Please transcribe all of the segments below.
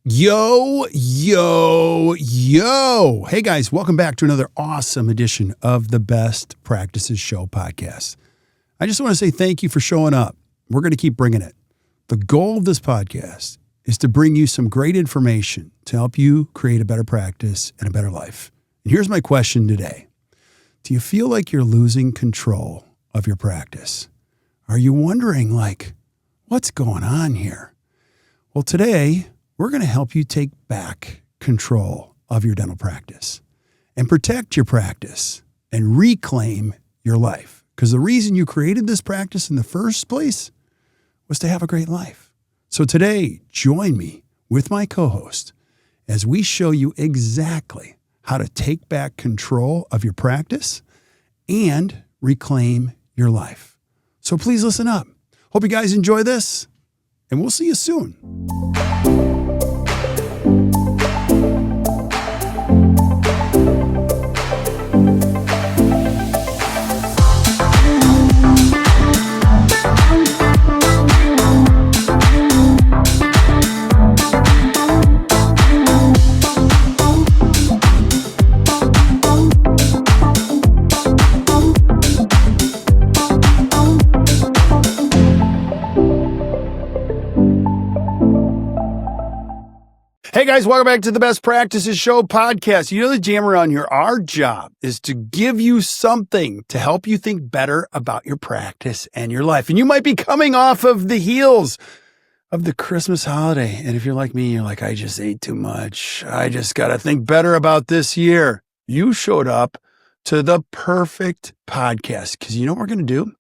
Yo, yo, yo. Hey guys, welcome back to another awesome edition of the Best Practices Show podcast. I just want to say thank you for showing up. We're going to keep bringing it. The goal of this podcast is to bring you some great information to help you create a better practice and a better life. And here's my question today. Do you feel like you're losing control of your practice? Are you wondering, what's going on here? Well, today, we're going to help you take back control of your dental practice and protect your practice and reclaim your life. Because the reason you created this practice in the first place was to have a great life. So today, join me with my co-host as we show you exactly how to take back control of your practice and reclaim your life. So please listen up. Hope you guys enjoy this, and we'll see you soon. Hey guys, welcome back to the Best Practices Show podcast. You know the jam around here. Our job is to give you something to help you think better about your practice and your life. And you might be coming off of the heels of the Christmas holiday. And if you're like me, you're like, I just ate too much. I just got to think better about this year. You showed up to the perfect podcast because you know what we're going to do?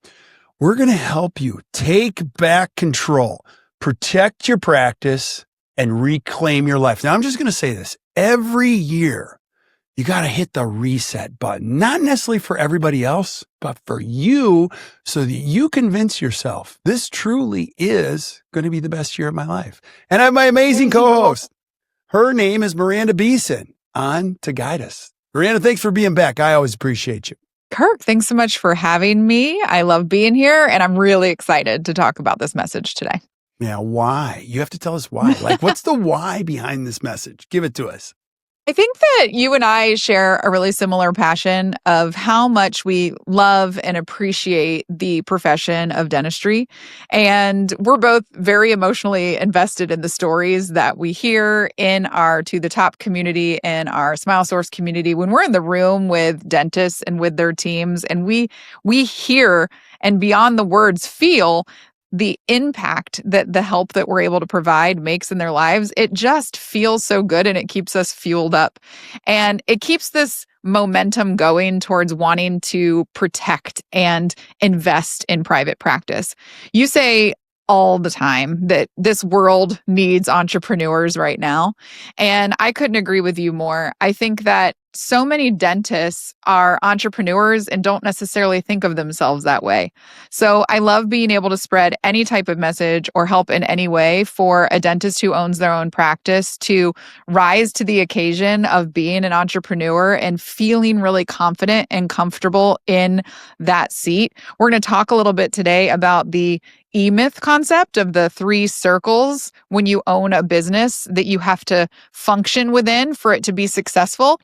We're going to help you take back control, protect your practice, and reclaim your life. Now, I'm just going to say this. Every year, you got to hit the reset button, not necessarily for everybody else, but for you, so that you convince yourself this truly is going to be the best year of my life. And I have my amazing co-host. Her name is Miranda Beeson on to guide us. Miranda, thanks for being back. I always appreciate you. Kirk, thanks so much for having me. I love being here, and I'm really excited to talk about this message today. Yeah, why? You have to tell us why. What's the why behind this message? Give it to us. I think that you and I share a really similar passion of how much we love and appreciate the profession of dentistry. And we're both very emotionally invested in the stories that we hear in our To the Top community and our Smile Source community when we're in the room with dentists and with their teams. And we hear and beyond the words feel the impact that the help that we're able to provide makes in their lives. It just feels so good and it keeps us fueled up. And it keeps this momentum going towards wanting to protect and invest in private practice. You say all the time that this world needs entrepreneurs right now. And I couldn't agree with you more. I think that so many dentists are entrepreneurs and don't necessarily think of themselves that way. So I love being able to spread any type of message or help in any way for a dentist who owns their own practice to rise to the occasion of being an entrepreneur and feeling really confident and comfortable in that seat. We're going to talk a little bit today about the E-myth concept of the 3 circles when you own a business that you have to function within for it to be successful.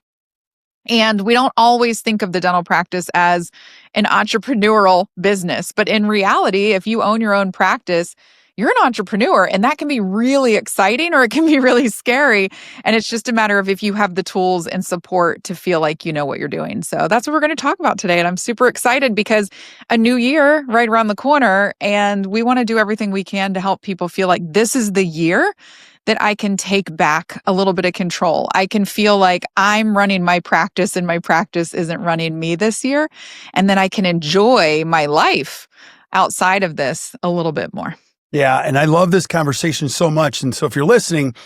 And we don't always think of the dental practice as an entrepreneurial business. But in reality, if you own your own practice, you're an entrepreneur, and that can be really exciting or it can be really scary. And it's just a matter of if you have the tools and support to feel like you know what you're doing. So that's what we're going to talk about today. And I'm super excited because a new year right around the corner, and we want to do everything we can to help people feel like this is the year that I can take back a little bit of control. I can feel like I'm running my practice and my practice isn't running me this year. And then I can enjoy my life outside of this a little bit more. Yeah. And I love this conversation so much. And so if you're listening,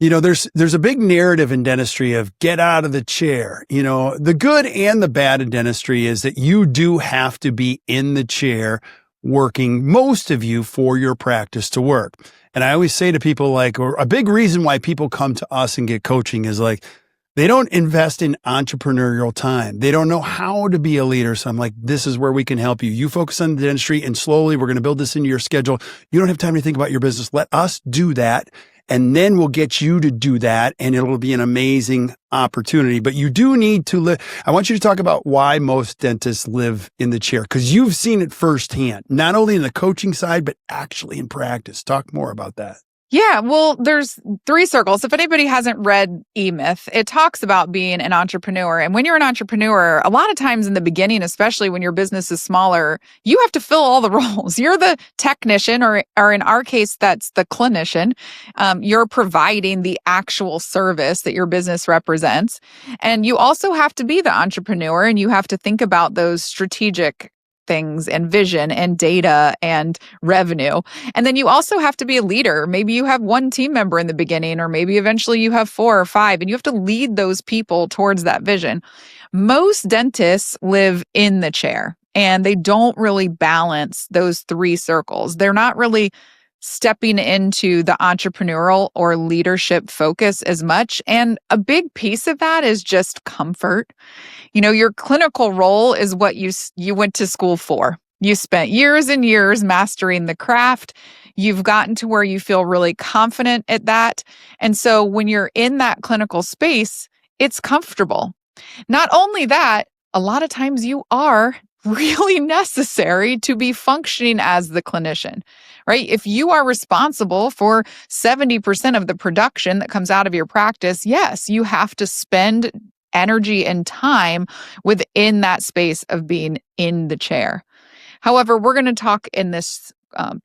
you know, there's a big narrative in dentistry of get out of the chair. You know, the good and the bad in dentistry is that you do have to be in the chair working, most of you, for your practice to work. And I always say to people, or a big reason why people come to us and get coaching is they don't invest in entrepreneurial time. They don't know how to be a leader. So I'm like, this is where we can help you. You focus on the dentistry and slowly we're going to build this into your schedule. You don't have time to think about your business. Let us do that. and then we'll get you to do that, and it'll be an amazing opportunity. But you do need to live. I want you to talk about why most dentists live in the chair, because you've seen it firsthand, not only in the coaching side, but actually in practice. Talk more about that. Yeah, well, there's 3 circles. If anybody hasn't read E-Myth, it talks about being an entrepreneur. And when you're an entrepreneur, a lot of times in the beginning, especially when your business is smaller, you have to fill all the roles. You're the technician, or in our case, that's the clinician. You're providing the actual service that your business represents. And you also have to be the entrepreneur, and you have to think about those strategic things and vision and data and revenue. And then you also have to be a leader. Maybe you have 1 team member in the beginning, or maybe eventually you have 4 or 5, and you have to lead those people towards that vision. Most dentists live in the chair, and they don't really balance those 3 circles. They're not really stepping into the entrepreneurial or leadership focus as much. And a big piece of that is just comfort. Your clinical role is what you went to school for. You spent years and years mastering the craft. You've gotten to where you feel really confident at that. And so when you're in that clinical space, it's comfortable. Not only that, a lot of times you are really necessary to be functioning as the clinician, right? If you are responsible for 70% of the production that comes out of your practice, yes, you have to spend energy and time within that space of being in the chair. However, we're going to talk in this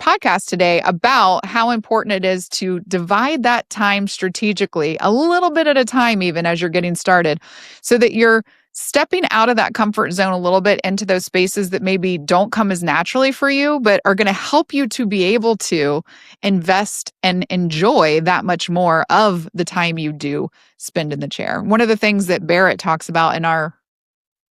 podcast today about how important it is to divide that time strategically, a little bit at a time, even as you're getting started, so that you're stepping out of that comfort zone a little bit into those spaces that maybe don't come as naturally for you, but are going to help you to be able to invest and enjoy that much more of the time you do spend in the chair. One of the things that Behrendt talks about in our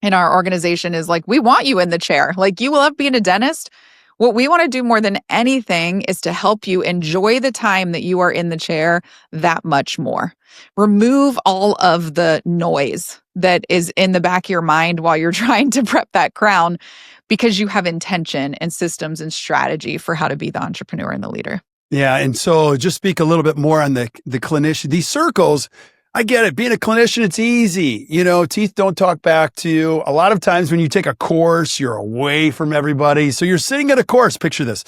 organization is, like, we want you in the chair. Like, you love being a dentist. What we want to do more than anything is to help you enjoy the time that you are in the chair that much more. Remove all of the noise that is in the back of your mind while you're trying to prep that crown, because you have intention and systems and strategy for how to be the entrepreneur and the leader. Yeah. And so just speak a little bit more on the clinician, these circles. I get it. Being a clinician, it's easy. Teeth don't talk back to you. A lot of times when you take a course, you're away from everybody. So you're sitting at a course. Picture this.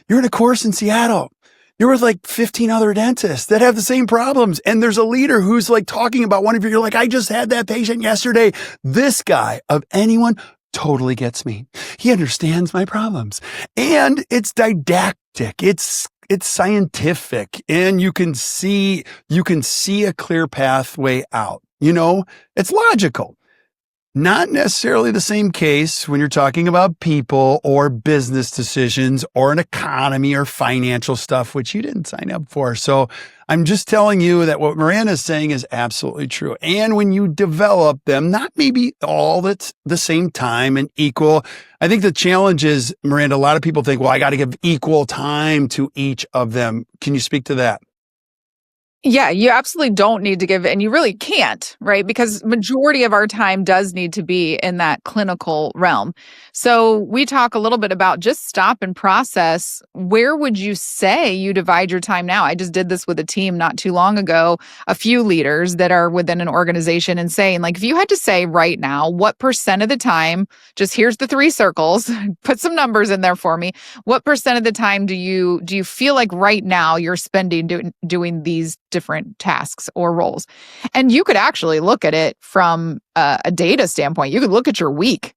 You're in a course in Seattle. You're with like 15 other dentists that have the same problems. And there's a leader who's like talking about one of you. You're like, I just had that patient yesterday. This guy, of anyone, totally gets me. He understands my problems. And it's didactic. It's scientific, and you can see a clear pathway out. It's logical. Not necessarily the same case when you're talking about people or business decisions or an economy or financial stuff, which you didn't sign up for. So I'm just telling you that what Miranda is saying is absolutely true. And when you develop them, not maybe all at the same time and equal. I think the challenge is, Miranda, a lot of people think, well, I got to give equal time to each of them. Can you speak to that? Yeah, you absolutely don't need to give, and you really can't, right? Because majority of our time does need to be in that clinical realm. So we talk a little bit about just stop and process. Where would you say you divide your time now? I just did this with a team not too long ago, a few leaders that are within an organization, and saying, like, if you had to say right now, what percent of the time, just here's the 3 circles, put some numbers in there for me. What percent of the time do you feel like right now you're spending doing these different tasks or roles? And you could actually look at it from a data standpoint. You could look at your week.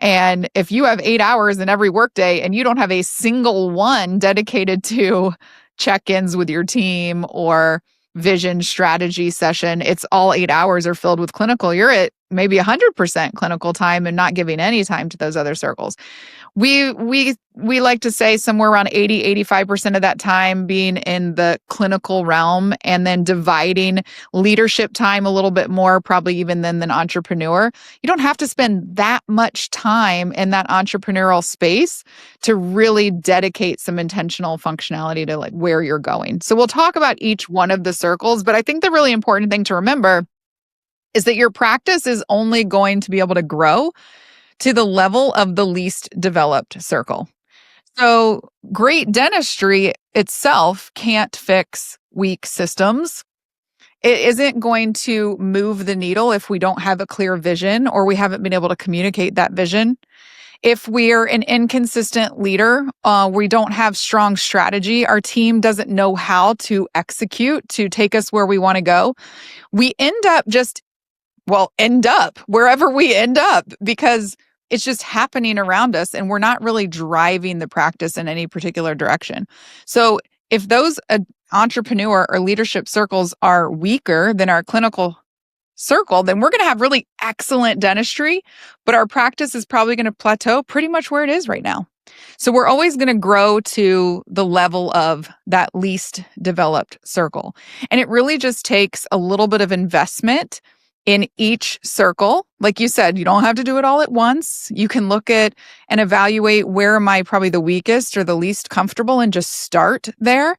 And if you have 8 hours in every workday and you don't have a single one dedicated to check-ins with your team or vision strategy session, it's all 8 hours are filled with clinical, you're at maybe 100% clinical time and not giving any time to those other circles. We like to say somewhere around 80-85% of that time being in the clinical realm, and then dividing leadership time a little bit more, probably even than entrepreneur. You don't have to spend that much time in that entrepreneurial space to really dedicate some intentional functionality to, like, where you're going. So we'll talk about each one of the circles, but I think the really important thing to remember is that your practice is only going to be able to grow to the level of the least developed circle. So great dentistry itself can't fix weak systems. It isn't going to move the needle if we don't have a clear vision or we haven't been able to communicate that vision. If we're an inconsistent leader, we don't have strong strategy, our team doesn't know how to execute to take us where we want to go, we end up wherever we end up because it's just happening around us and we're not really driving the practice in any particular direction. So if those entrepreneur or leadership circles are weaker than our clinical circle, then we're going to have really excellent dentistry, but our practice is probably going to plateau pretty much where it is right now. So we're always going to grow to the level of that least developed circle. And it really just takes a little bit of investment in each circle. Like you said, you don't have to do it all at once. You can look at and evaluate where am I probably the weakest or the least comfortable and just start there.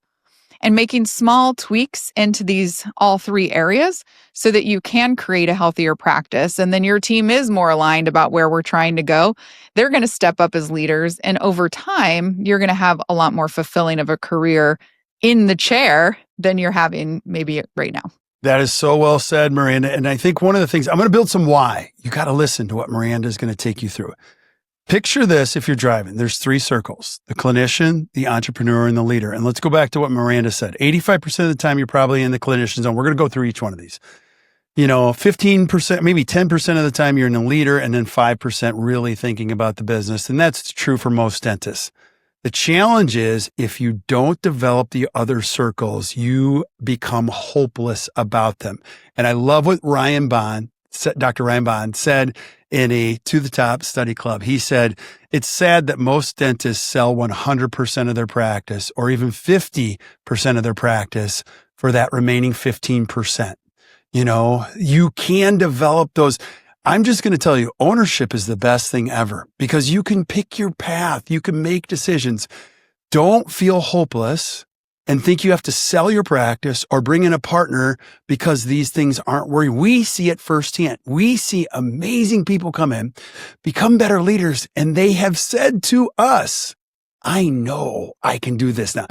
And making small tweaks into these all three areas so that you can create a healthier practice. And then your team is more aligned about where we're trying to go. They're going to step up as leaders. And over time, you're going to have a lot more fulfilling of a career in the chair than you're having maybe right now. That is so well said, Miranda. And I think one of the things, I'm going to build some why. You got to listen to what Miranda is going to take you through. Picture this if you're driving. There's three circles, the clinician, the entrepreneur, and the leader. And let's go back to what Miranda said. 85% of the time, you're probably in the clinician zone. We're going to go through each one of these. 15%, maybe 10% of the time, you're in the leader, and then 5% really thinking about the business. And that's true for most dentists. The challenge is if you don't develop the other circles, you become hopeless about them. And I love what Dr. Ryan Bond said in a To the Top study club. He said, it's sad that most dentists sell 100% of their practice or even 50% of their practice for that remaining 15%. You can develop those. I'm just going to tell you, ownership is the best thing ever because you can pick your path. You can make decisions. Don't feel hopeless and think you have to sell your practice or bring in a partner because these things aren't working. We see it firsthand. We see amazing people come in, become better leaders, and they have said to us, I know I can do this now.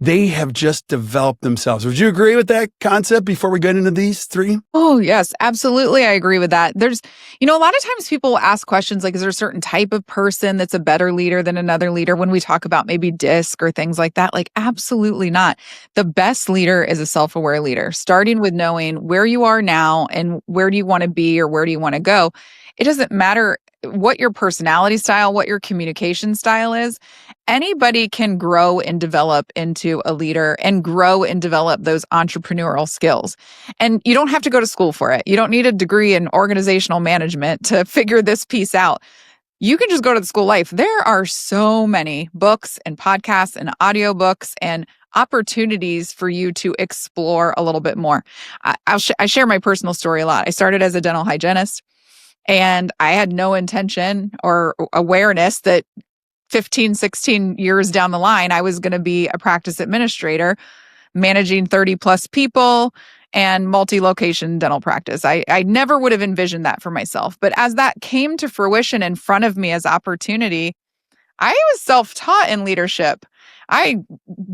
They have just developed themselves. Would you agree with that concept before we get into these three? Oh, yes, absolutely. I agree with that. There's, a lot of times people will ask questions like, is there a certain type of person that's a better leader than another leader when we talk about maybe DISC or things like that? Like, absolutely not. The best leader is a self-aware leader, starting with knowing where you are now and where do you want to be or where do you want to go. It doesn't matter what your personality style, what your communication style is. Anybody can grow and develop into a leader and grow and develop those entrepreneurial skills. And you don't have to go to school for it. You don't need a degree in organizational management to figure this piece out. You can just go to the school life. There are so many books and podcasts and audiobooks and opportunities for you to explore a little bit more. I share my personal story a lot. I started as a dental hygienist. And I had no intention or awareness that 15, 16 years down the line, I was going to be a practice administrator, managing 30 plus people and multi-location dental practice. I never would have envisioned that for myself. But as that came to fruition in front of me as opportunity, I was self-taught in leadership. I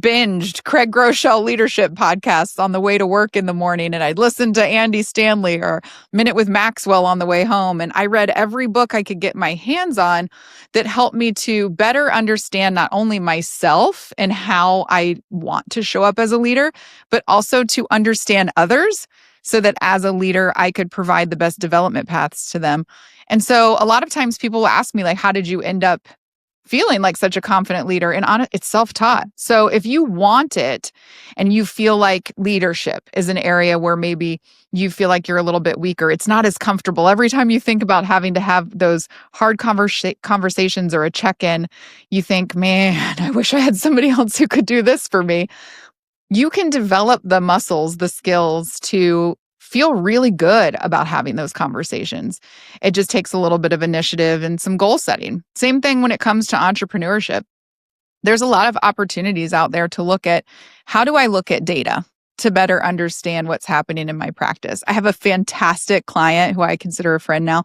binged Craig Groeschel leadership podcasts on the way to work in the morning, and I'd listen to Andy Stanley or Minute with Maxwell on the way home. And I read every book I could get my hands on that helped me to better understand not only myself and how I want to show up as a leader, but also to understand others so that as a leader, I could provide the best development paths to them. And so a lot of times people will ask me, like, how did you end up feeling like such a confident leader? And it's self-taught. So if you want it and you feel like leadership is an area where maybe you feel like you're a little bit weaker, it's not as comfortable. Every time you think about having to have those hard conversations or a check-in, you think, man, I wish I had somebody else who could do this for me. You can develop the muscles, the skills to feel really good about having those conversations. It just takes a little bit of initiative and some goal setting. Same thing when it comes to entrepreneurship. There's a lot of opportunities out there to look at, how do I look at data? to better understand what's happening in my practice. I have a fantastic client who I consider a friend now.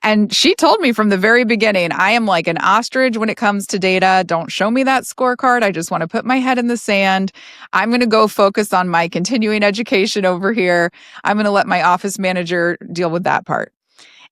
And she told me from the very beginning, I am like an ostrich when it comes to data. Don't show me that scorecard. I just want to put my head in the sand. I'm going to go focus on my continuing education over here. I'm going to let my office manager deal with that part.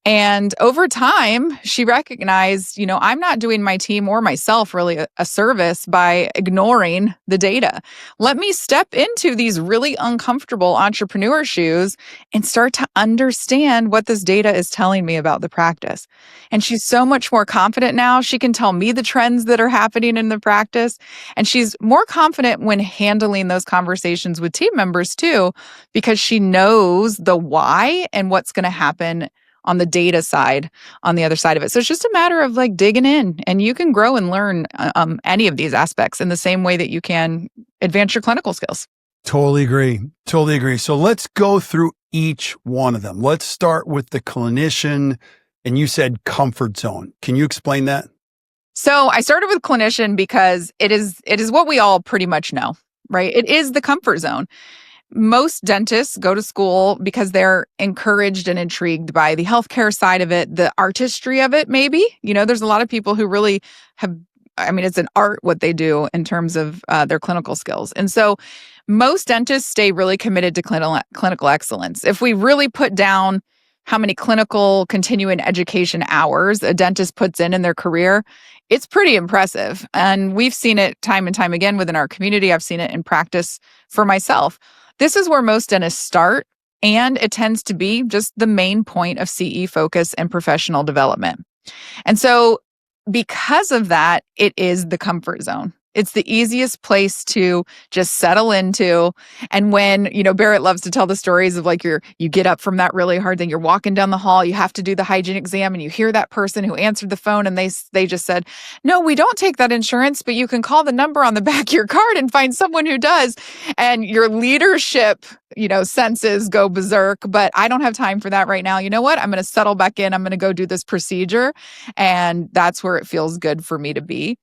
And over time, she recognized, I'm not doing my team or myself really a service by ignoring the data. Let me step into these really uncomfortable entrepreneur shoes and start to understand what this data is telling me about the practice. And she's so much more confident now. She can tell me the trends that are happening in the practice. And she's more confident when handling those conversations with team members too, because she knows the why and what's going to happen on the data side, on the other side of it. So it's just a matter of like digging in, and you can grow and learn any of these aspects in the same way that you can advance your clinical skills. Totally agree. Totally agree. So let's go through each one of them. Let's start with the clinician. And you said comfort zone. Can you explain that? So I started with clinician because it is what we all pretty much know, right? It is the comfort zone. Most dentists go to school because they're encouraged and intrigued by the healthcare side of it, the artistry of it, maybe. There's a lot of people who really it's an art what they do in terms of their clinical skills. And so most dentists stay really committed to clinical excellence. If we really put down how many clinical continuing education hours a dentist puts in their career, it's pretty impressive. And we've seen it time and time again within our community. I've seen it in practice for myself. This is where most dentists start, and it tends to be just the main point of CE focus and professional development. And so because of that, it is the comfort zone. It's the easiest place to just settle into. And when, Barrett loves to tell the stories of like you get up from that really hard thing, you're walking down the hall, you have to do the hygiene exam, and you hear that person who answered the phone and they just said, "No, we don't take that insurance, but you can call the number on the back of your card and find someone who does." And your leadership, senses go berserk, but I don't have time for that right now. You know what? I'm going to settle back in. I'm going to go do this procedure. And that's where it feels good for me to be.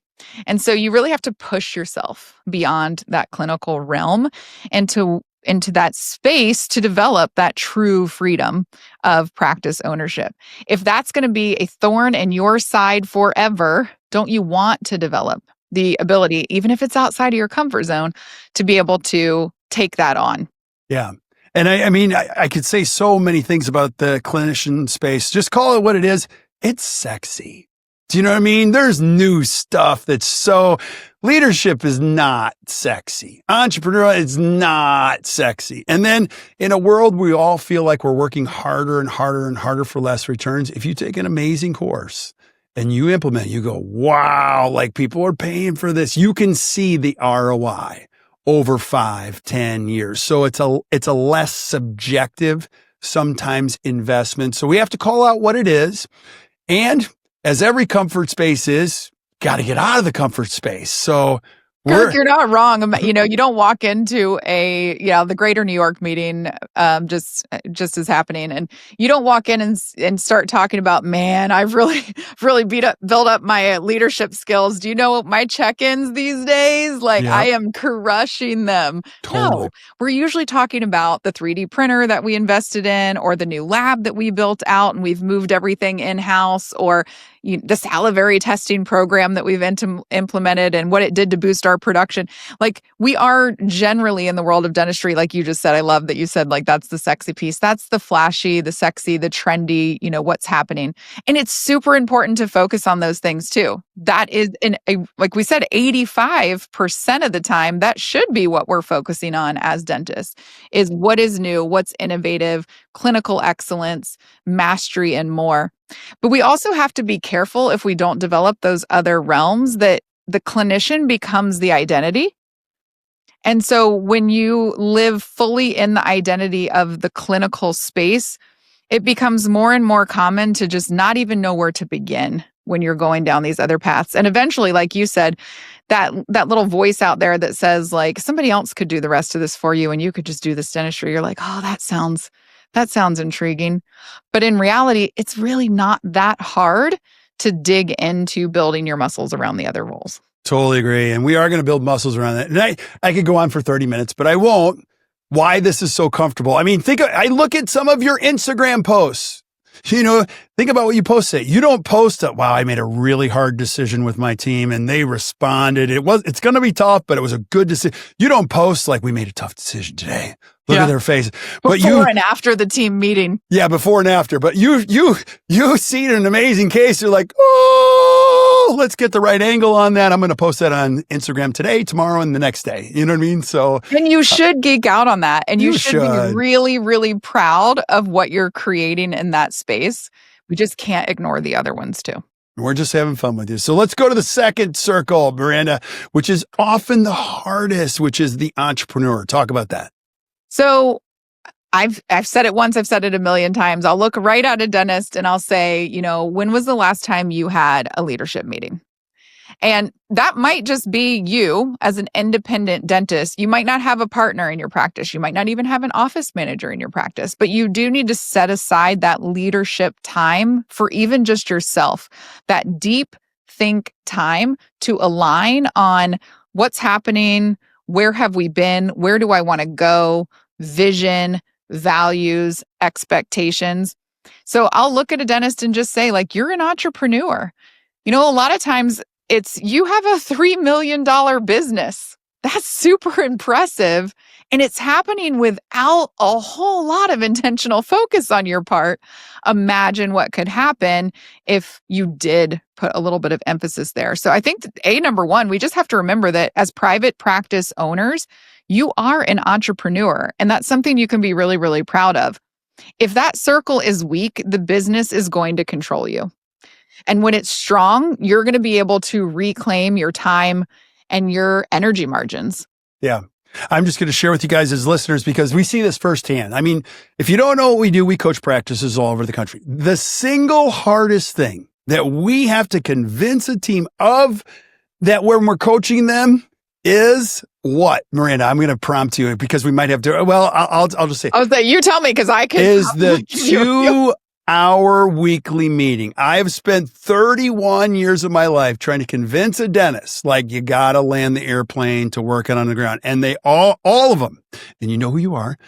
And so you really have to push yourself beyond that clinical realm into that space to develop that true freedom of practice ownership. If that's going to be a thorn in your side forever, don't you want to develop the ability, even if it's outside of your comfort zone, to be able to take that on? Yeah. And I could say so many things about the clinician space. Just call it what it is. It's sexy. Do you know what I mean? There's new stuff leadership is not sexy. Entrepreneurial is not sexy. And then in a world we all feel like we're working harder and harder and harder for less returns, if you take an amazing course and you implement, you go, wow, like people are paying for this. You can see the ROI over 5-10 years. So it's a less subjective, sometimes investment. So we have to call out what it is. And as every comfort space is, got to get out of the comfort space. So Kirk, you're not wrong. You don't walk into the Greater New York meeting just is happening, and you don't walk in and start talking about, man, I've really built up my leadership skills. Do you know my check-ins these days? Like, I am crushing them. Totally. No, we're usually talking about the 3D printer that we invested in, or the new lab that we built out and we've moved everything in-house, or the salivary testing program that we've implemented and what it did to boost our production. Like, we are generally in the world of dentistry, like you just said. I love that you said, like, that's the sexy piece. That's the flashy, the sexy, the trendy, what's happening. And it's super important to focus on those things too. That is, like we said, 85% of the time, that should be what we're focusing on as dentists, is what is new, what's innovative, clinical excellence, mastery, and more. But we also have to be careful if we don't develop those other realms, that the clinician becomes the identity. And so when you live fully in the identity of the clinical space, it becomes more and more common to just not even know where to begin when you're going down these other paths. And eventually, like you said, that little voice out there that says, like, somebody else could do the rest of this for you and you could just do this dentistry. You're like, oh, that sounds intriguing. But in reality, it's really not that hard to dig into building your muscles around the other roles. Totally agree. And we are going to build muscles around that. And I could go on for 30 minutes, but I won't. why this is so comfortable. I mean, I look at some of your Instagram posts. Think about what you post. You don't post that, wow, I made a really hard decision with my team and they responded. It's going to be tough, but it was a good decision. You don't post like we made a tough decision today. Look at their face. Before and after the team meeting. Yeah, before and after. But you see an amazing case. You're like, oh, let's get the right angle on that. I'm going to post that on Instagram today, tomorrow, and the next day. You know what I mean? So, and you should geek out on that. And you should be really, really proud of what you're creating in that space. We just can't ignore the other ones too. We're just having fun with you. So let's go to the second circle, Miranda, which is often the hardest, which is the entrepreneur. Talk about that. So I've said it once, I've said it a million times. I'll look right at a dentist and I'll say, when was the last time you had a leadership meeting? And that might just be you as an independent dentist. You might not have a partner in your practice. You might not even have an office manager in your practice, but you do need to set aside that leadership time for even just yourself, that deep think time to align on what's happening, where have we been, where do I want to go, vision, values, expectations. So I'll look at a dentist and just say, you're an entrepreneur. A lot of times you have a $3 million business. That's super impressive. And it's happening without a whole lot of intentional focus on your part. Imagine what could happen if you did put a little bit of emphasis there. So I think number one, we just have to remember that as private practice owners, you are an entrepreneur. And that's something you can be really, really proud of. If that circle is weak, the business is going to control you. And when it's strong, you're going to be able to reclaim your time and your energy margins. Yeah. I'm just going to share with you guys as listeners because we see this firsthand. I mean, if you don't know what we do, we coach practices all over the country. The single hardest thing that we have to convince a team of that when we're coaching them is what? Miranda, I'm going to prompt you because we might have to, I'll just say. I was like, you tell me because I can. Is the 2-hour weekly meeting. I have spent 31 years of my life trying to convince a dentist, you got to land the airplane to work it on the ground. And they all of them, and you know who you are,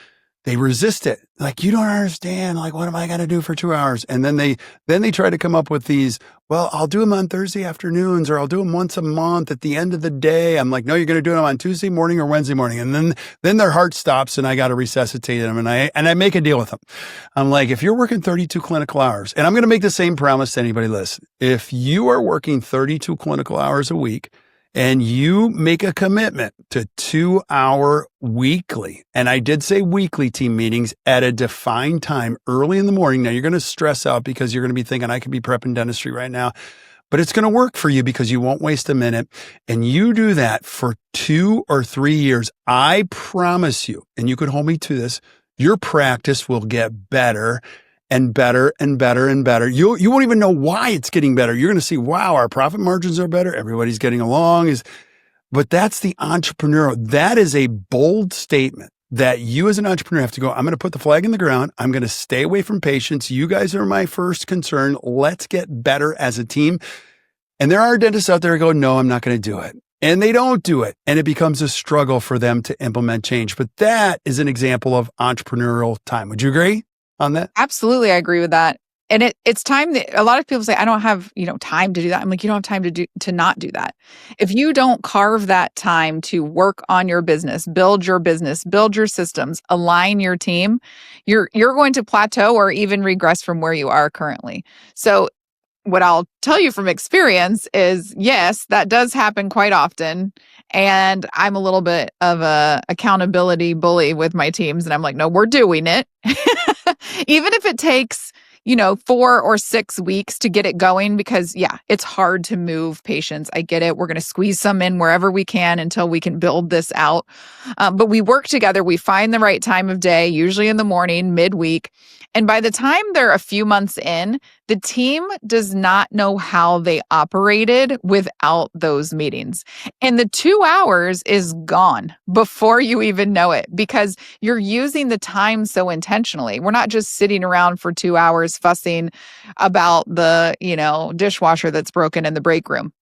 they resist it. You don't understand. What am I going to do for 2 hours? And then they try to come up with these, I'll do them on Thursday afternoons, or I'll do them once a month at the end of the day. I'm like, no, you're going to do them on Tuesday morning or Wednesday morning. And then their heart stops and I got to resuscitate them. And I make a deal with them. I'm like, if you're working 32 clinical hours, and I'm going to make the same promise to anybody listening. If you are working 32 clinical hours a week, and you make a commitment to 2-hour weekly, and I did say weekly team meetings at a defined time early in the morning. Now you're going to stress out because you're going to be thinking I could be prepping dentistry right now, but it's going to work for you because you won't waste a minute. And you do that for 2 or 3 years. I promise you, and you can hold me to this, your practice will get better and better and better and better. You won't even know why it's getting better. You're going to see, wow, our profit margins are better. Everybody's getting along. But that's the entrepreneur. That is a bold statement that you as an entrepreneur have to go, I'm going to put the flag in the ground. I'm going to stay away from patients. You guys are my first concern. Let's get better as a team. And there are dentists out there who go, no, I'm not going to do it. And they don't do it. And it becomes a struggle for them to implement change. But that is an example of entrepreneurial time. Would you agree on that? Absolutely. I agree with that. And it's time that a lot of people say, I don't have, time to do that. I'm like, you don't have time to not do that. If you don't carve that time to work on your business, build your systems, align your team, you're going to plateau or even regress from where you are currently. So what I'll tell you from experience is, yes, that does happen quite often. And I'm a little bit of a accountability bully with my teams. And I'm like, no, we're doing it. Even if it takes, 4 or 6 weeks to get it going, because it's hard to move patients. I get it. We're going to squeeze some in wherever we can until we can build this out. But we work together. We find the right time of day, usually in the morning, midweek. And by the time they're a few months in, the team does not know how they operated without those meetings. And the 2 hours is gone before you even know it because you're using the time so intentionally. We're not just sitting around for 2 hours fussing about the, dishwasher that's broken in the break room.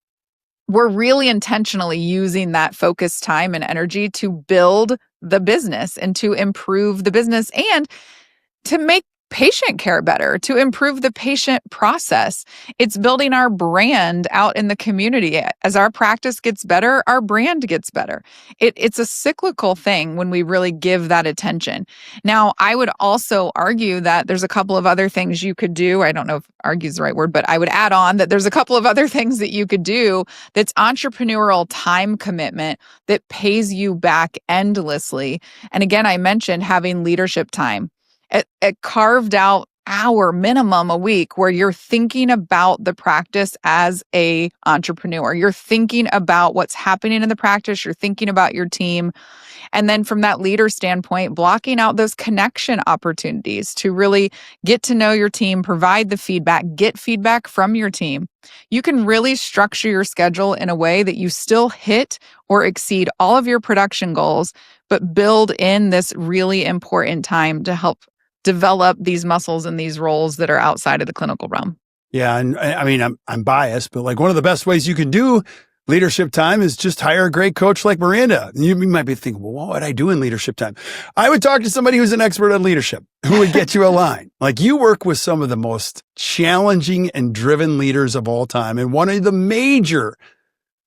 we're really intentionally using that focused time and energy to build the business and to improve the business and to make patient care better, to improve the patient process. It's building our brand out in the community. As our practice gets better, our brand gets better. It's a cyclical thing when we really give that attention. Now, I would also argue that there's a couple of other things you could do. I don't know if argue is the right word, but I would add on that there's a couple of other things that you could do that's entrepreneurial time commitment that pays you back endlessly. And again, I mentioned having leadership time. A carved out hour minimum a week where you're thinking about the practice as a entrepreneur. You're thinking about what's happening in the practice. You're thinking about your team. And then from that leader standpoint, blocking out those connection opportunities to really get to know your team, provide the feedback, get feedback from your team. You can really structure your schedule in a way that you still hit or exceed all of your production goals, but build in this really important time to help develop these muscles and these roles that are outside of the clinical realm. Yeah. And I mean, I'm biased, but like one of the best ways you can do leadership time is just hire a great coach like Miranda. You might be thinking, well, what would I do in leadership time? I would talk to somebody who's an expert on leadership who would get you aligned. Like you work with some of the most challenging and driven leaders of all time. And one of the major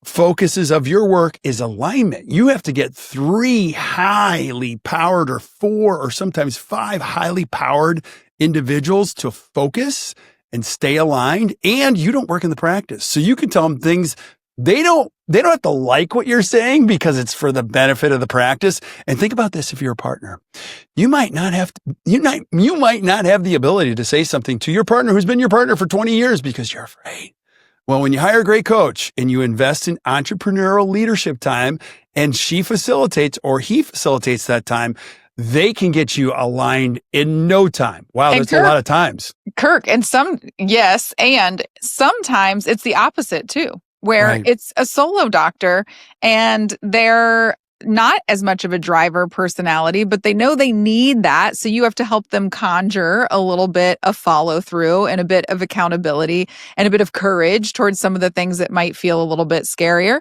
focuses of your work is alignment. You have to get 3 highly powered or 4 or sometimes 5 highly powered individuals to focus and stay aligned. And you don't work in the practice. So you can tell them things they don't have to like what you're saying because it's for the benefit of the practice. And think about this. If you're a partner, you might not have the ability to say something to your partner who's been your partner for 20 years because you're afraid. Well, when you hire a great coach and you invest in entrepreneurial leadership time and she facilitates or he facilitates that time, they can get you aligned in no time. Wow, that's a lot of times. Kirk, and yes, and sometimes it's the opposite too, where it's a solo doctor and they're not as much of a driver personality, but they know they need that. So you have to help them conjure a little bit of follow through and a bit of accountability and a bit of courage towards some of the things that might feel a little bit scarier.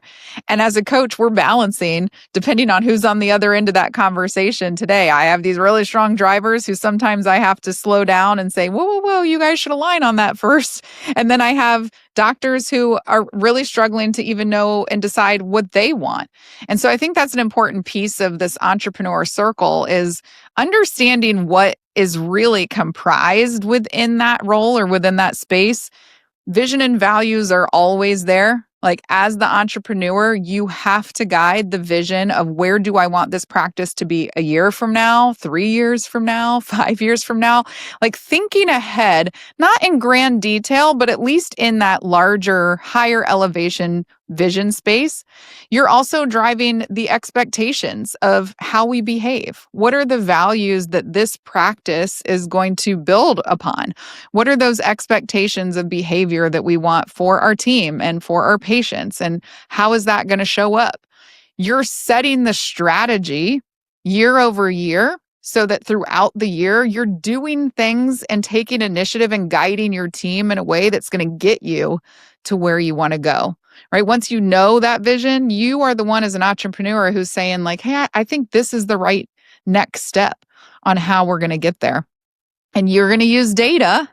And as a coach, we're balancing depending on who's on the other end of that conversation today. I have these really strong drivers who sometimes I have to slow down and say, whoa, you guys should align on that first. And then I have doctors who are really struggling to even know and decide what they want. And so I think that's an important piece of this entrepreneur circle is understanding what is really comprised within that role or within that space. Vision and values are always there. Like as the entrepreneur, you have to guide the vision of where do I want this practice to be a year from now, 3 years from now, 5 years from now, like thinking ahead, not in grand detail, but at least in that larger, higher elevation vision space. You're also driving the expectations of how we behave. What are the values that this practice is going to build upon? What are those expectations of behavior that we want for our team and for our patients? And how is that going to show up? You're setting the strategy year over year so that throughout the year, you're doing things and taking initiative and guiding your team in a way that's going to get you to where you want to go. Right? Once you know that vision, you are the one as an entrepreneur who's saying like, hey, I think this is the right next step on how we're going to get there. And you're going to use data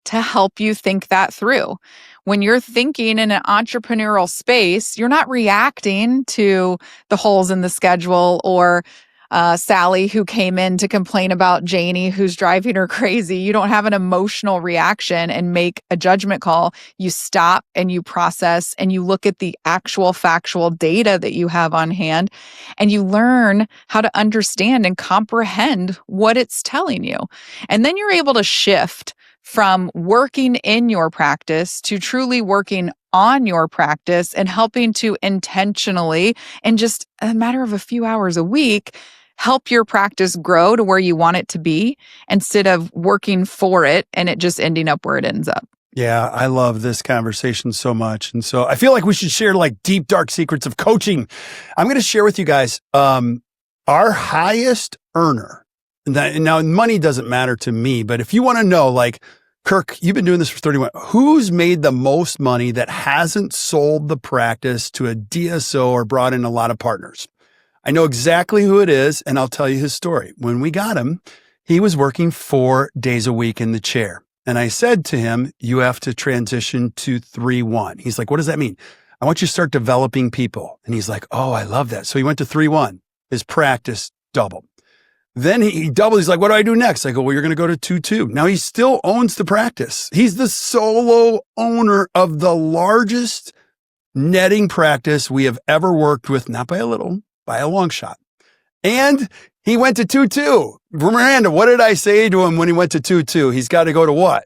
to help you think that through. When you're thinking in an entrepreneurial space, you're not reacting to the holes in the schedule or Sally who came in to complain about Janie who's driving her crazy. You don't have an emotional reaction and make a judgment call. You stop and you process and you look at the actual factual data that you have on hand and you learn how to understand and comprehend what it's telling you. And then you're able to shift from working in your practice to truly working on your practice and helping to intentionally, in just a matter of a few hours a week, help your practice grow to where you want it to be instead of working for it and it just ending up where it ends up. Yeah, I love this conversation so much. And so I feel like we should share like deep, dark secrets of coaching. I'm going to share with you guys our highest earner. Now, money doesn't matter to me, but if you want to know, like, Kirk, you've been doing this for 31. Who's made the most money that hasn't sold the practice to a DSO or brought in a lot of partners? I know exactly who it is, and I'll tell you his story. When we got him, he was working 4 days a week in the chair. And I said to him, you have to transition to 3-1. He's like, what does that mean? I want you to start developing people. And he's like, oh, I love that. So he went to 3-1. His practice doubled. Then he doubled. He's like, what do I do next? I go, well, you're going to go to 2-2. Now he still owns the practice. He's the solo owner of the largest netting practice we have ever worked with, not by a little, by a long shot. And he went to 2-2. Miranda, what did I say to him when he went to 2-2? He's got to go to what?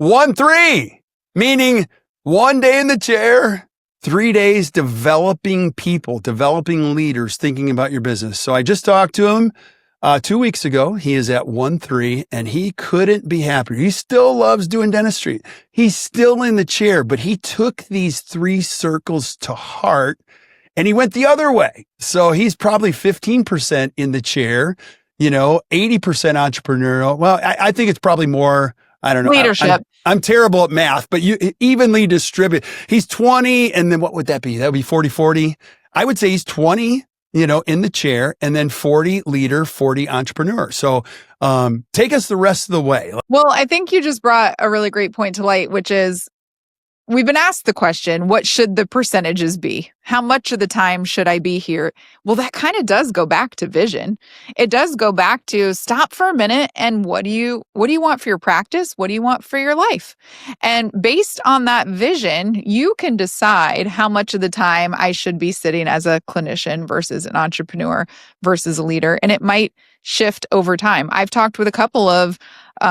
1-3, meaning 1 day in the chair, 3 days developing people, developing leaders, thinking about your business. So I just talked to him 2 weeks ago. He is at 1-3 and he couldn't be happier. He still loves doing dentistry. He's still in the chair, but he took these 3 circles to heart and he went the other way. So he's probably 15% in the chair, 80% entrepreneurial. Well, I think it's probably more, I don't know. Leadership. I'm terrible at math, but you evenly distribute. He's 20. And then what would that be? That would be 40-40. I would say he's 20, in the chair, and then 40 leader, 40 entrepreneur. So take us the rest of the way. Well, I think you just brought a really great point to light, which is we've been asked the question, what should the percentages be? How much of the time should I be here? Well, that kind of does go back to vision. It does go back to stop for a minute and what do you want for your practice? What do you want for your life? And based on that vision, you can decide how much of the time I should be sitting as a clinician versus an entrepreneur versus a leader. And it might shift over time. I've talked with a couple of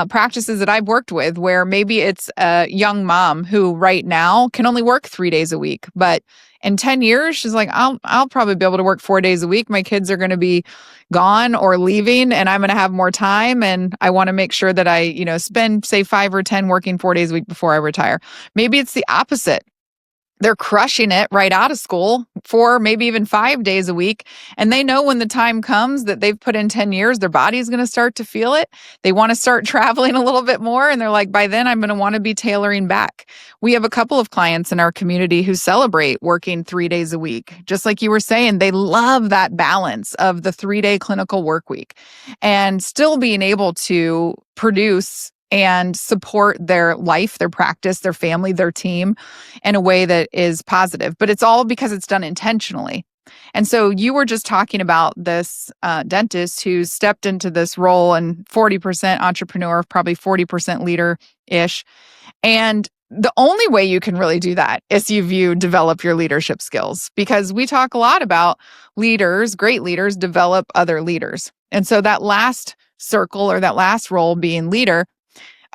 practices that I've worked with where maybe it's a young mom who right now can only work 3 days a week, but in 10 years, she's like, I'll probably be able to work 4 days a week. My kids are going to be gone or leaving and I'm going to have more time. And I want to make sure that I, spend say 5 or 10 working 4 days a week before I retire. Maybe it's the opposite. They're crushing it right out of school 4, maybe even 5 days a week. And they know when the time comes that they've put in 10 years, their body's going to start to feel it. They want to start traveling a little bit more. And they're like, by then I'm going to want to be tailoring back. We have a couple of clients in our community who celebrate working 3 days a week. Just like you were saying, they love that balance of the 3-day clinical work week and still being able to produce and support their life, their practice, their family, their team in a way that is positive. But it's all because it's done intentionally. And so you were just talking about this dentist who stepped into this role and 40% entrepreneur, probably 40% leader-ish. And the only way you can really do that is you develop your leadership skills, because we talk a lot about leaders, great leaders, develop other leaders. And so that last circle or that last role being leader,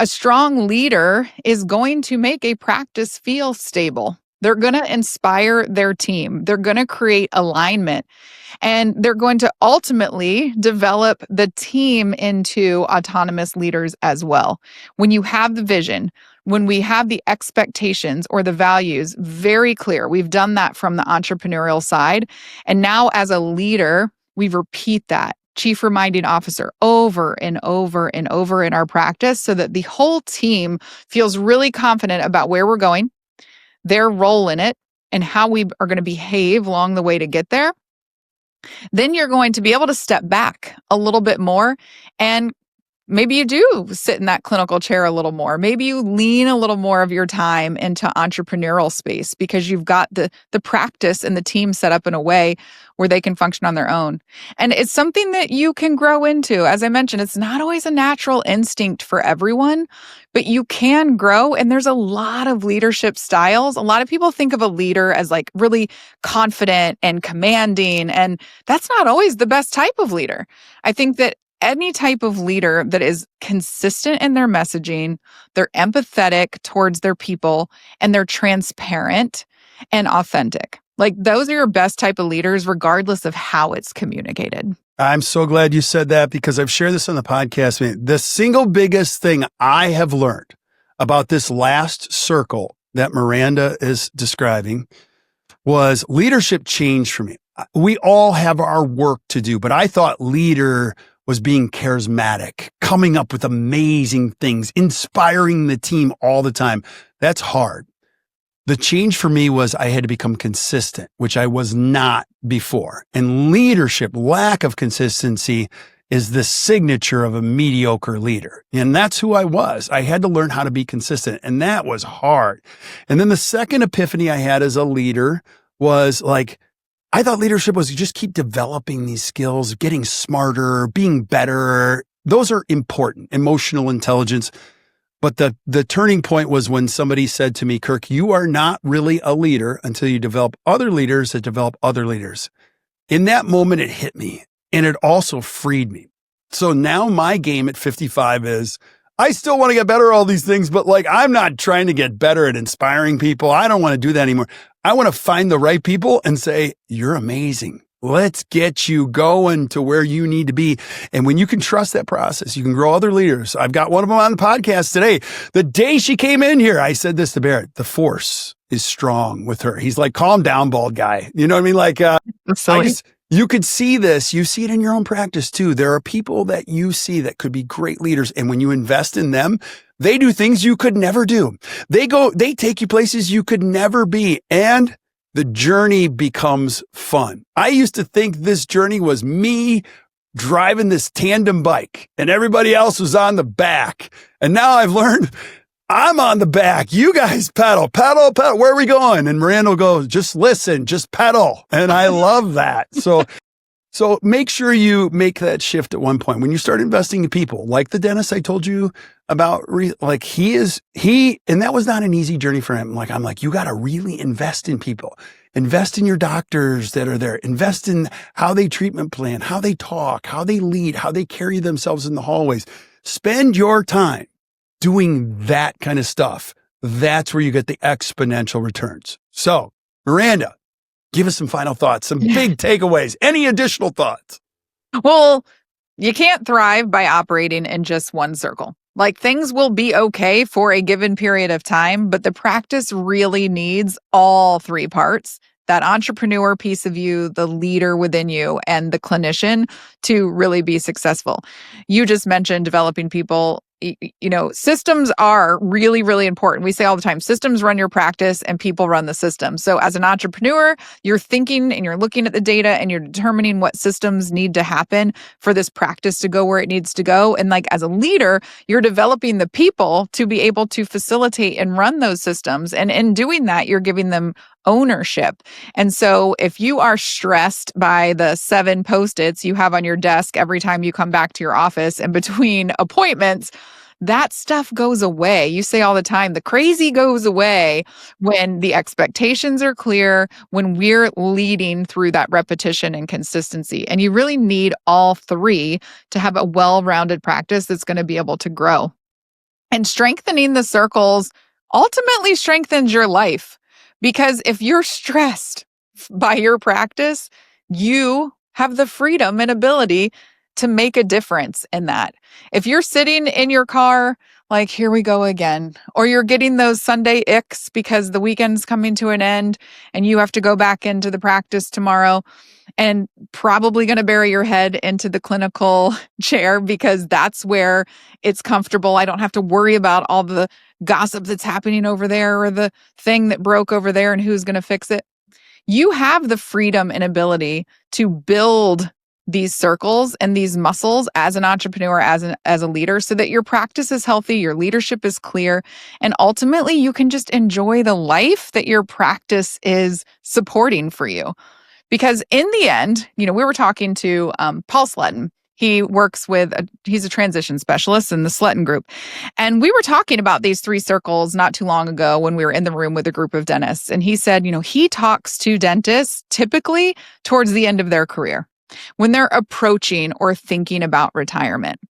a strong leader is going to make a practice feel stable. They're going to inspire their team. They're going to create alignment. And they're going to ultimately develop the team into autonomous leaders as well. When you have the vision, when we have the expectations or the values very clear, we've done that from the entrepreneurial side. And now as a leader, we repeat that chief reminding officer over and over and over in our practice so that the whole team feels really confident about where we're going, their role in it, and how we are going to behave along the way to get there. Then you're going to be able to step back a little bit more, and maybe you do sit in that clinical chair a little more. Maybe you lean a little more of your time into entrepreneurial space because you've got the practice and the team set up in a way where they can function on their own. And it's something that you can grow into. As I mentioned, it's not always a natural instinct for everyone, but you can grow. And there's a lot of leadership styles. A lot of people think of a leader as like really confident and commanding, and that's not always the best type of leader. I think that any type of leader that is consistent in their messaging, they're empathetic towards their people, and they're transparent and authentic. Like those are your best type of leaders, regardless of how it's communicated. I'm so glad you said that because I've shared this on the podcast. I mean, the single biggest thing I have learned about this last circle that Miranda is describing was leadership changed for me. We all have our work to do, but I thought leader was being charismatic, coming up with amazing things, inspiring the team all the time. That's hard. The change for me was I had to become consistent, which I was not before. And leadership, lack of consistency, is the signature of a mediocre leader. And that's who I was. I had to learn how to be consistent, and that was hard. And then the second epiphany I had as a leader was like, I thought leadership was you just keep developing these skills, getting smarter, being better. Those are important, emotional intelligence. But the turning point was when somebody said to me, Kirk, you are not really a leader until you develop other leaders that develop other leaders. In that moment, it hit me, and it also freed me. So now my game at 55 is I still want to get better at all these things, but like I'm not trying to get better at inspiring people. I don't want to do that anymore. I want to find the right people and say, you're amazing. Let's get you going to where you need to be. And when you can trust that process, you can grow other leaders. I've got one of them on the podcast today. The day she came in here, I said this to Barrett, the force is strong with her. He's like, calm down, bald guy. You know what I mean? Like, you could see this. You see it in your own practice too. There are people that you see that could be great leaders. And when you invest in them, they do things you could never do. They take you places you could never be. And the journey becomes fun. I used to think this journey was me driving this tandem bike and everybody else was on the back. And now I've learned I'm on the back. You guys pedal. Where are we going? And Miranda will go, just listen, just pedal. And I love that. So make sure you make that shift at one point. When you start investing in people, like the dentist I told you about, and that was not an easy journey for him. I'm like, you got to really invest in people. Invest in your doctors that are there. Invest in how they treatment plan, how they talk, how they lead, how they carry themselves in the hallways. Spend your time doing that kind of stuff. That's where you get the exponential returns. So, Miranda, give us some final thoughts, some big takeaways. Any additional thoughts? Well, you can't thrive by operating in just one circle. Like things will be okay for a given period of time, but the practice really needs all three parts. That entrepreneur piece of you, the leader within you, and the clinician to really be successful. You just mentioned developing people. Systems are really, really important. We say all the time, systems run your practice and people run the system. So as an entrepreneur, you're thinking and you're looking at the data and you're determining what systems need to happen for this practice to go where it needs to go. And like as a leader, you're developing the people to be able to facilitate and run those systems. And in doing that, you're giving them ownership. And so if you are stressed by the 7 Post-its you have on your desk every time you come back to your office and between appointments, that stuff goes away. You say all the time, the crazy goes away when the expectations are clear, when we're leading through that repetition and consistency. And you really need all three to have a well-rounded practice that's going to be able to grow. And strengthening the circles ultimately strengthens your life. Because if you're stressed by your practice, you have the freedom and ability to make a difference in that. If you're sitting in your car, like, here we go again, or you're getting those Sunday icks because the weekend's coming to an end and you have to go back into the practice tomorrow and probably going to bury your head into the clinical chair because that's where it's comfortable. I don't have to worry about all the gossip that's happening over there or the thing that broke over there and who's going to fix it. You have the freedom and ability to build these circles and these muscles as an entrepreneur, as a leader, so that your practice is healthy, your leadership is clear, and ultimately you can just enjoy the life that your practice is supporting for you. Because in the end, we were talking to Paul Sletton. He works he's a transition specialist in the Sletton Group. And we were talking about these 3 circles not too long ago when we were in the room with a group of dentists. And he said, he talks to dentists typically towards the end of their career, when they're approaching or thinking about retirement.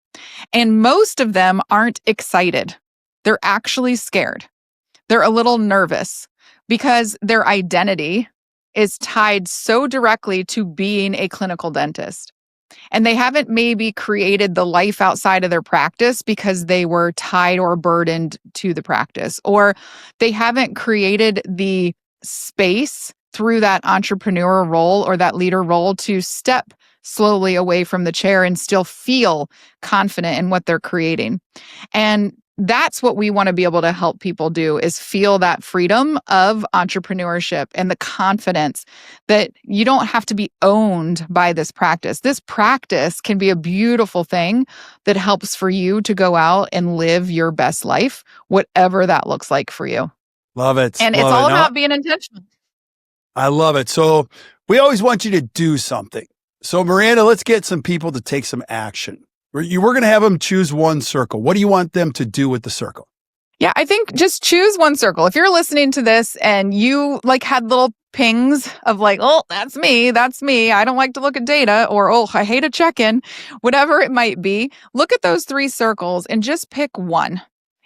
And most of them aren't excited. They're actually scared. They're a little nervous because their identity is tied so directly to being a clinical dentist. And they haven't maybe created the life outside of their practice because they were tied or burdened to the practice, or they haven't created the space through that entrepreneur role or that leader role to step slowly away from the chair and still feel confident in what they're creating. And that's what we want to be able to help people do, is feel that freedom of entrepreneurship and the confidence that you don't have to be owned by this practice. This practice can be a beautiful thing that helps for you to go out and live your best life, whatever that looks like for you. Love it. And love it's all it. about being intentional. I love it. So we always want you to do something. So Miranda, let's get some people to take some action. We're going to have them choose one circle. What do you want them to do with the circle? Yeah, I think just choose one circle. If you're listening to this and you had little pings of oh, that's me. I don't like to look at data, or, oh, I hate a check-in, whatever it might be, look at those 3 circles and just pick one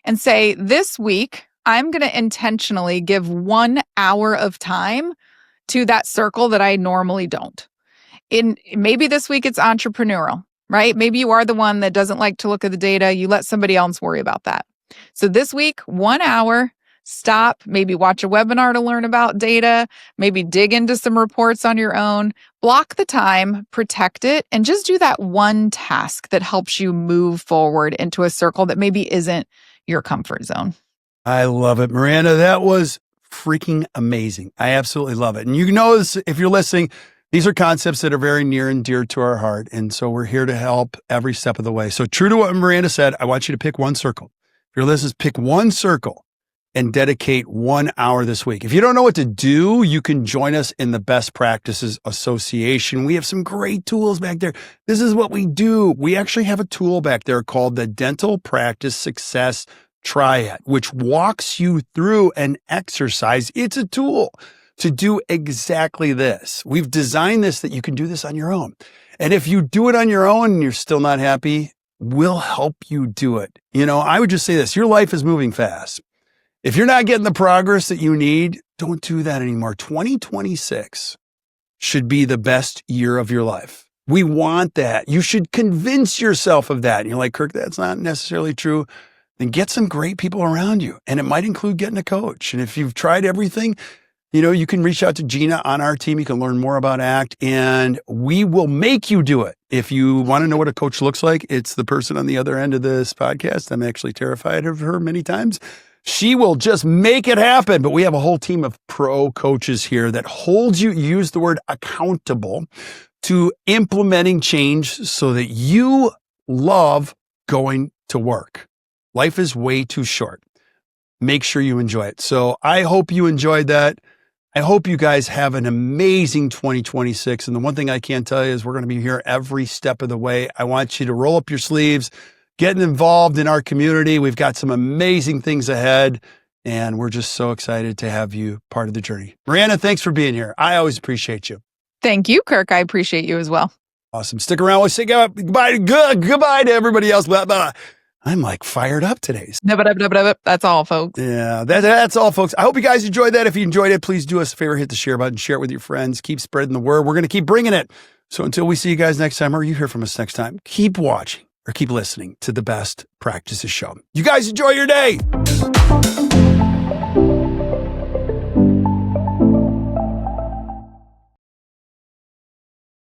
and say, this week, I'm going to intentionally give 1 hour of time to that circle that I normally don't. Maybe this week it's entrepreneurial, right? Maybe you are the one that doesn't like to look at the data. You let somebody else worry about that. So this week, 1 hour, stop, maybe watch a webinar to learn about data, maybe dig into some reports on your own, block the time, protect it, and just do that one task that helps you move forward into a circle that maybe isn't your comfort zone. I love it. Miranda, that was freaking amazing. I absolutely love it. And you know this, if you're listening, these are concepts that are very near and dear to our heart. And so we're here to help every step of the way. So true to what Miranda said, I want you to pick one circle. If you're listening, pick one circle and dedicate 1 hour this week. If you don't know what to do, you can join us in the Best Practices Association. We have some great tools back there. This is what we do. We actually have a tool back there called the Dental Practice Success Triad, which walks you through an exercise. It's a tool to do exactly this. We've designed this that you can do this on your own. And if you do it on your own and you're still not happy, we'll help you do it. I would just say this, your life is moving fast. If you're not getting the progress that you need, don't do that anymore. 2026 should be the best year of your life. We want that. You should convince yourself of that. And you're like, Kirk, that's not necessarily true. Then get some great people around you. And it might include getting a coach. And if you've tried everything, you can reach out to Gina on our team. You can learn more about ACT, and we will make you do it. If you want to know what a coach looks like, it's the person on the other end of this podcast. I'm actually terrified of her many times. She will just make it happen. But we have a whole team of pro coaches here that holds you, use the word accountable, to implementing change so that you love going to work. Life is way too short. Make sure you enjoy it. So I hope you enjoyed that. I hope you guys have an amazing 2026. And the one thing I can tell you is we're going to be here every step of the way. I want you to roll up your sleeves, get involved in our community. We've got some amazing things ahead, and we're just so excited to have you part of the journey. Miranda, thanks for being here. I always appreciate you. Thank you, Kirk. I appreciate you as well. Awesome. Stick around. We'll say goodbye to everybody else. Blah, blah. I'm fired up today. That's all, folks. Yeah, that's all, folks. I hope you guys enjoyed that. If you enjoyed it, please do us a favor, hit the share button, share it with your friends, keep spreading the word. We're going to keep bringing it. So until we see you guys next time, or you hear from us next time, keep watching or keep listening to the Best Practices Show. You guys enjoy your day.